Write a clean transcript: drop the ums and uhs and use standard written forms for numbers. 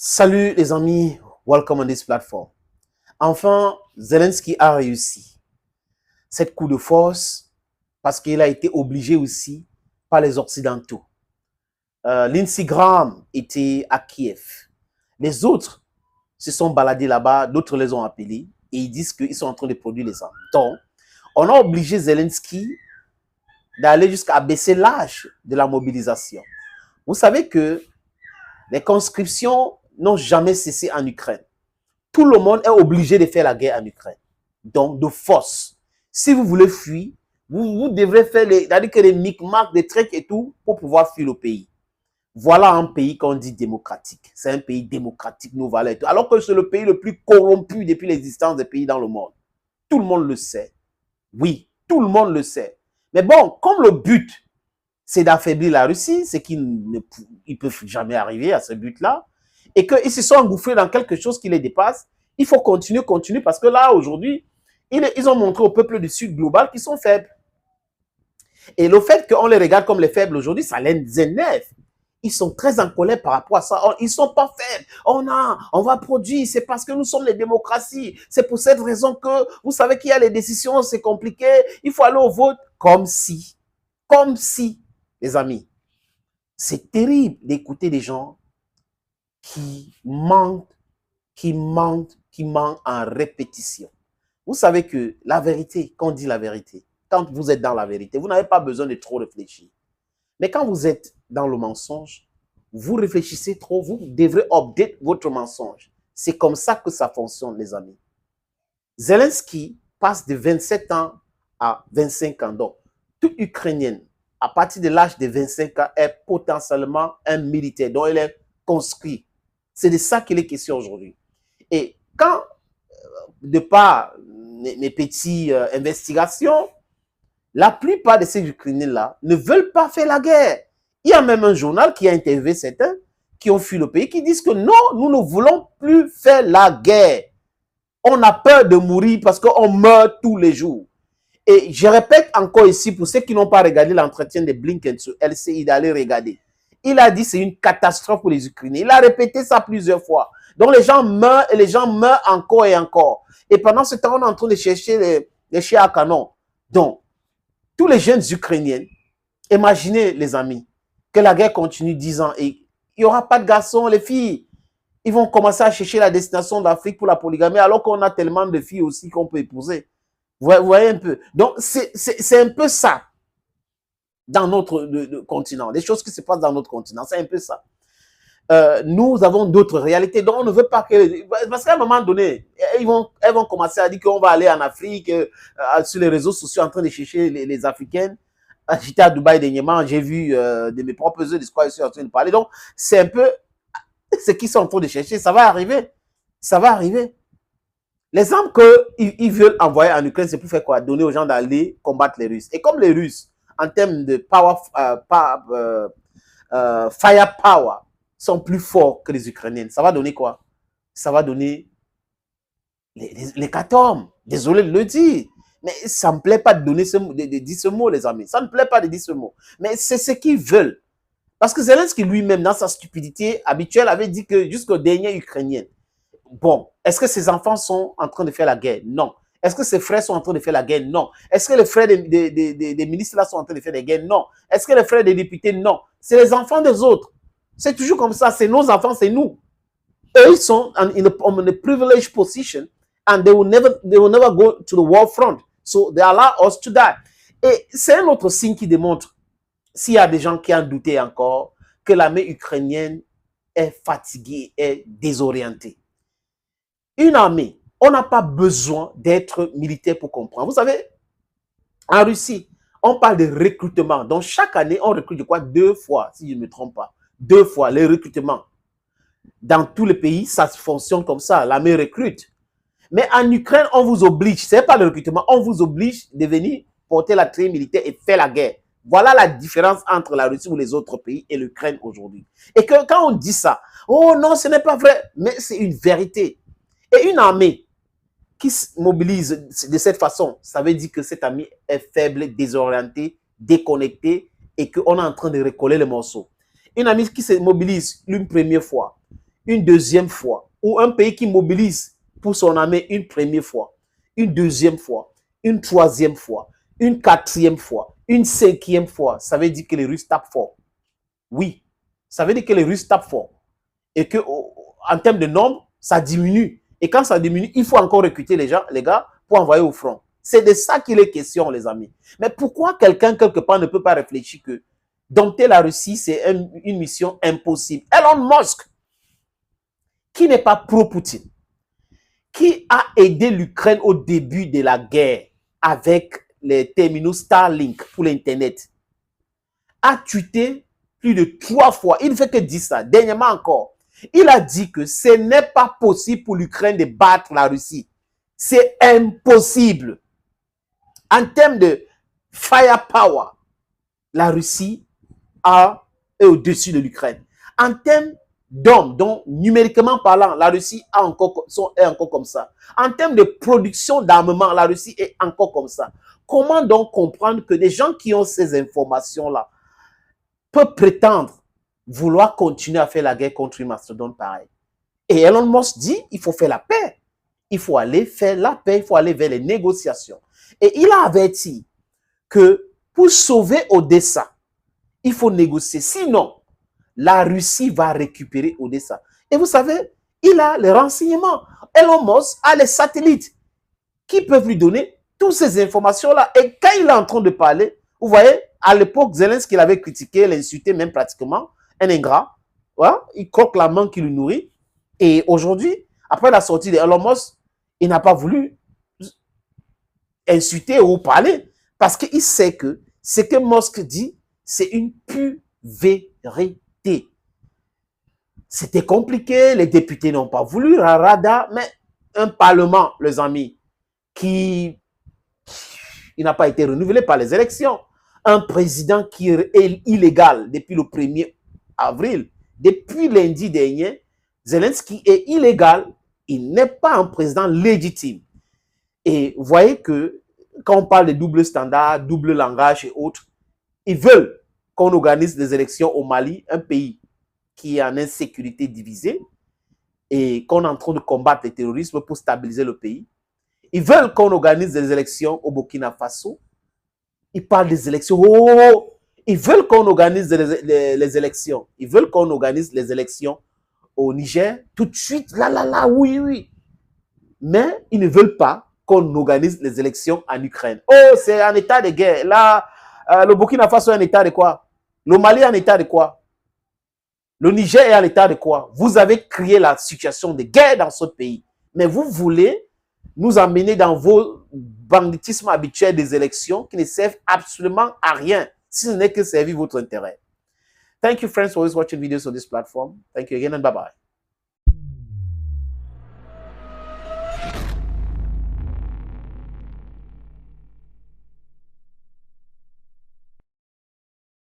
Salut les amis, welcome on this platform. Enfin, Zelensky a réussi cette coup de force parce qu'il a été obligé aussi par les Occidentaux. Lindsey Graham était à Kiev. Les autres se sont baladés là-bas, d'autres les ont appelés et ils disent qu'ils sont en train de produire les armes. Donc, on a obligé Zelensky d'aller jusqu'à baisser l'âge de la mobilisation. Vous savez que les conscriptions n'ont jamais cessé en Ukraine. Tout le monde est obligé de faire la guerre en Ukraine. Donc, de force. Si vous voulez fuir, vous devrez faire les micmacs, des trucs et tout pour pouvoir fuir le pays. Voilà un pays qu'on dit démocratique. C'est un pays démocratique, nos valeurs et tout. Alors que c'est le pays le plus corrompu depuis l'existence des pays dans le monde. Tout le monde le sait. Oui, tout le monde le sait. Mais bon, comme le but, c'est d'affaiblir la Russie, c'est qu'ils ne peuvent jamais arriver à ce but-là, et qu'ils se sont engouffrés dans quelque chose qui les dépasse, il faut continuer, parce que là, aujourd'hui, ils ont montré au peuple du Sud global qu'ils sont faibles. Et le fait qu'on les regarde comme les faibles aujourd'hui, ça les énerve. Ils sont très en colère par rapport à ça. Ils ne sont pas faibles. On va produire. C'est parce que nous sommes les démocraties. C'est pour cette raison que vous savez qu'il y a les décisions, c'est compliqué. Il faut aller au vote. Comme si, les amis, c'est terrible d'écouter des gens qui mentent en répétition. Vous savez que la vérité, quand on dit la vérité, quand vous êtes dans la vérité, vous n'avez pas besoin de trop réfléchir. Mais quand vous êtes dans le mensonge, vous réfléchissez trop, vous devrez update votre mensonge. C'est comme ça que ça fonctionne, les amis. Zelensky passe de 27 ans à 25 ans. Donc, toute Ukrainienne, à partir de l'âge de 25 ans, est potentiellement un militaire. Donc, elle est conscrit. C'est de ça qu'il est question aujourd'hui. Et quand, de par mes petites investigations, la plupart de ces Ukrainiens-là ne veulent pas faire la guerre. Il y a même un journal qui a interviewé certains qui ont fui le pays, qui disent que non, nous ne voulons plus faire la guerre. On a peur de mourir parce qu'on meurt tous les jours. Et je répète encore ici, pour ceux qui n'ont pas regardé l'entretien de Blinken sur LCI, d'aller regarder. Il a dit que c'est une catastrophe pour les Ukrainiens. Il a répété ça plusieurs fois. Donc les gens meurent et les gens meurent encore et encore. Et pendant ce temps, on est en train de chercher les chiens à canon. Donc, tous les jeunes Ukrainiens, imaginez les amis, que la guerre continue 10 ans et il n'y aura pas de garçons, les filles, ils vont commencer à chercher la destination d'Afrique pour la polygamie alors qu'on a tellement de filles aussi qu'on peut épouser. Vous voyez un peu. Donc, c'est un peu ça dans notre continent. Des choses qui se passent dans notre continent, c'est un peu ça. Nous avons d'autres réalités. Donc, on ne veut pas que... Parce qu'à un moment donné, elles vont commencer à dire qu'on va aller en Afrique, sur les réseaux sociaux, en train de chercher les Africaines. J'étais à Dubaï dernièrement, j'ai vu de mes propres yeux de ce quoi ils sont en train de parler. Donc, c'est un peu ce qu'ils sont en train de chercher. Ça va arriver. Ça va arriver. Les armes qu'ils veulent envoyer en Ukraine, c'est pour faire quoi? Donner aux gens d'aller combattre les Russes. Et comme les Russes, en termes de firepower, sont plus forts que les Ukrainiens, ça va donner quoi? Ça va donner les catombes. Désolé de le dire. Mais ça ne me plaît pas de dire ce mot, les amis. Ça ne me plaît pas de dire ce mot. Mais c'est ce qu'ils veulent. Parce que Zelensky lui-même, dans sa stupidité habituelle, avait dit que jusqu'au dernier Ukrainien. Bon, est-ce que ses enfants sont en train de faire la guerre? Non. Est-ce que ses frères sont en train de faire la guerre? Non. Est-ce que les frères des ministres là sont en train de faire la guerre? Non. Est-ce que les frères des députés? Non. C'est les enfants des autres. C'est toujours comme ça. C'est nos enfants, c'est nous. Eux, ils sont in a privileged position and they will never go to the war front. So they allow us to die. Et c'est un autre signe qui démontre, s'il y a des gens qui en doutaient encore, que l'armée ukrainienne est fatiguée, est désorientée. Une armée, on n'a pas besoin d'être militaire pour comprendre. Vous savez, en Russie, on parle de recrutement. Donc, chaque année, on recrute de quoi? 2 fois, si je ne me trompe pas. 2 fois, les recrutements. Dans tous les pays, ça fonctionne comme ça. L'armée recrute. Mais en Ukraine, on vous oblige, ce n'est pas le recrutement, on vous oblige de venir porter la tenue militaire et faire la guerre. Voilà la différence entre la Russie ou les autres pays et l'Ukraine aujourd'hui. Et que quand on dit ça, oh non, ce n'est pas vrai, mais c'est une vérité. Et une armée qui se mobilise de cette façon, ça veut dire que cette armée est faible, désorientée, déconnectée et qu'on est en train de recoller les morceaux. Une armée qui se mobilise une première fois une deuxième fois, ou un pays qui mobilise pour son armée une première fois, une deuxième fois, une troisième fois, une quatrième fois, une cinquième fois, ça veut dire que les Russes tapent fort. Oui, ça veut dire que les Russes tapent fort. Et que, en termes de nombre, ça diminue. Et quand ça diminue, il faut encore recruter les gars, pour envoyer au front. C'est de ça qu'il est question, les amis. Mais pourquoi quelqu'un, quelque part, ne peut pas réfléchir que dompter la Russie, c'est une mission impossible? Elon Musk, qui n'est pas pro-Poutine, qui a aidé l'Ukraine au début de la guerre avec les terminaux Starlink pour l'Internet, a tweeté plus de 3 fois. Il ne fait que dire ça. Dernièrement encore, il a dit que ce n'est pas possible pour l'Ukraine de battre la Russie. C'est impossible. En termes de firepower, la Russie est au-dessus de l'Ukraine. En termes d'hommes, donc numériquement parlant, la Russie est encore comme ça. En termes de production d'armement, la Russie est encore comme ça. Comment donc comprendre que des gens qui ont ces informations-là peuvent prétendre vouloir continuer à faire la guerre contre une mastodonte pareil? Et Elon Musk dit, il faut faire la paix. Il faut aller faire la paix, il faut aller vers les négociations. Et il a averti que pour sauver Odessa, il faut négocier. Sinon, la Russie va récupérer Odessa. Et vous savez, il a les renseignements. Elon Musk a les satellites qui peuvent lui donner toutes ces informations-là. Et quand il est en train de parler, vous voyez, à l'époque, Zelensky l'avait critiqué, l'insulté même pratiquement, un ingrat. Voilà, il croque la main qui le nourrit. Et aujourd'hui, après la sortie de Elon Musk, il n'a pas voulu insulter ou parler parce qu'il sait que ce que Musk dit, c'est une pure vérité. C'était compliqué, les députés n'ont pas voulu, rada, mais un parlement, les amis, qui n'a pas été renouvelé par les élections, un président qui est illégal depuis le 1er avril, depuis lundi dernier, Zelensky est illégal, il n'est pas un président légitime. Et vous voyez que quand on parle de double standard, double langage et autres, ils veulent qu'on organise des élections au Mali, un pays qui est en insécurité divisée et qu'on est en train de combattre le terrorisme pour stabiliser le pays. Ils veulent qu'on organise des élections au Burkina Faso. Ils parlent des élections. Oh, ils veulent qu'on organise les élections. Ils veulent qu'on organise les élections au Niger. Tout de suite, oui, oui. Mais ils ne veulent pas qu'on organise les élections en Ukraine. Oh, c'est un état de guerre. Là, le Burkina Faso est un état de quoi? Le Mali est un état de quoi? Le Niger est un état de quoi? Vous avez créé la situation de guerre dans ce pays. Mais vous voulez nous emmener dans vos banditismes habituels des élections qui ne servent absolument à rien, si ce n'est que servir votre intérêt. Thank you, friends, for always watching videos on this platform. Thank you again and bye-bye.